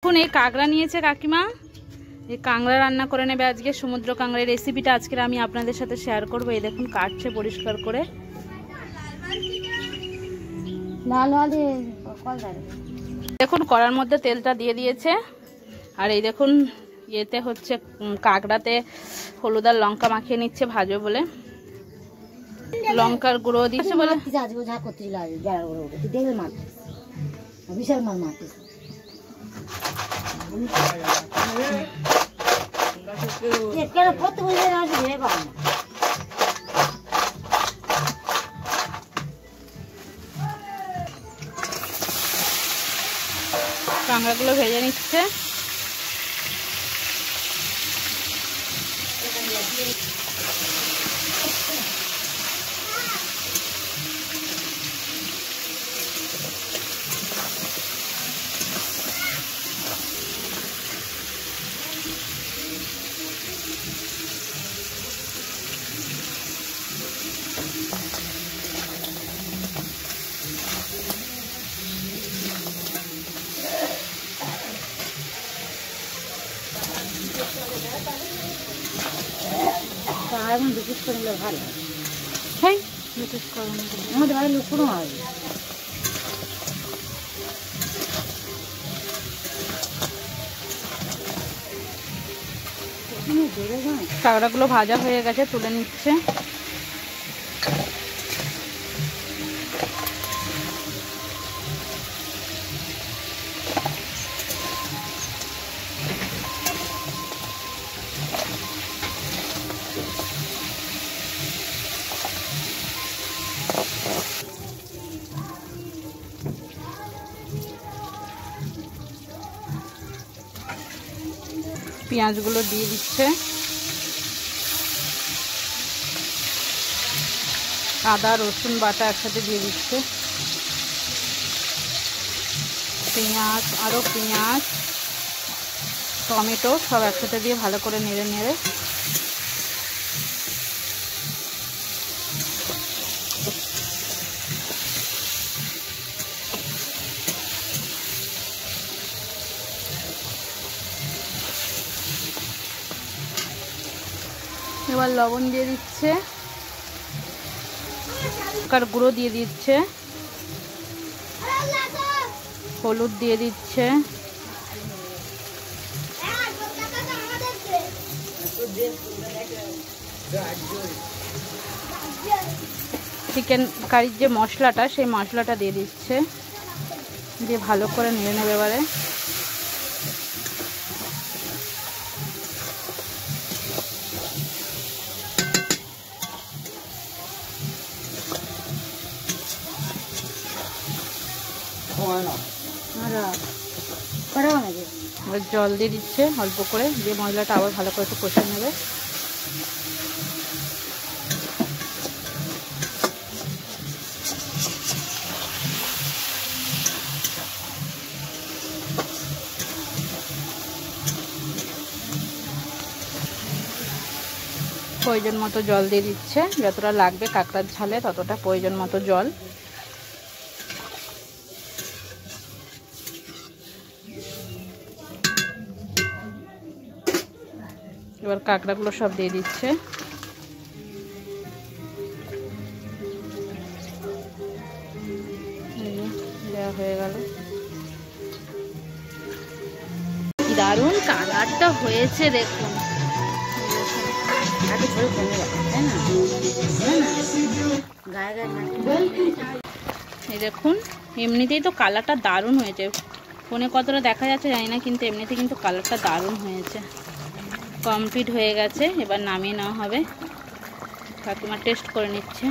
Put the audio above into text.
এখন এই কাঁকড়া নিয়েছে কাকিমা, এই কাঁকড়া রান্না করে নেবে আজকে। সমুদ্র কাঁকড়ার রেসিপিটা আজকে আমি আপনাদের সাথে শেয়ার করবো। এই দেখুন কাটছে পরিষ্কার করে। দেখুন কড়ার মধ্যে তেলটা দিয়ে দিয়েছে। আর এই দেখুন ইয়েতে হচ্ছে কাঁকড়াতে হলুদ আর লঙ্কা মাখিয়ে নিচ্ছে ভাজবে বলে। লঙ্কার গুঁড়ো দিচ্ছে বলে বিশাল মাছ মারতেছে। কাঁকড়াগুলো ভেজে নিচ্ছে। এখন বিশেষ করে ভালো হ্যাঁ, বিশেষ করে আমাদের বাড়ির লোক কোনো হয়। কাঁকড়াগুলো ভাজা হয়ে গেছে, তুলে নিচ্ছে। পেঁয়াজগুলো দিয়ে দিচ্ছে, আদা রসুন বাটা একসাথে দিয়ে দিচ্ছে। পেঁয়াজ আরও পেঁয়াজ টমেটো সব একসাথে দিয়ে ভালো করে নেড়ে নেড়ে এবার লবণ দিয়ে দিচ্ছে, লঙ্কার গুঁড়ো দিয়ে দিচ্ছে, হলুদ দিয়ে দিচ্ছে, চিকেন কারির যে মশলাটা সেই মশলাটা দিয়ে দিচ্ছে, দিয়ে ভালো করে নেড়ে নেবে এবারে। জল দিয়ে দিচ্ছে অল্প করে, দিয়ে মশলাটা আবার ভালো করে একটু কষে নেবে। প্রয়োজন মতো জল দিয়ে দিচ্ছে, যতটা লাগবে কাঁকড়ার ঝালে ততটা প্রয়োজন মতো জল। এবার কাঁকড়াগুলো সব দিয়ে দিচ্ছে। দেওয়া হয়ে গেল। দারুণ কালারটা হয়েছে দেখুন। এই দেখুন এমনিতেই তো কালারটা দারুণ হয়েছে, ফোনে কতটা দেখা যাচ্ছে জানি না, কিন্তু এমনিতে কিন্তু কালারটা দারুণ হয়েছে। কমপ্লিট হয়ে গেছে, এবার নামিয়ে নেওয়া হবে। কাকিমা টেস্ট করে নিচ্ছে।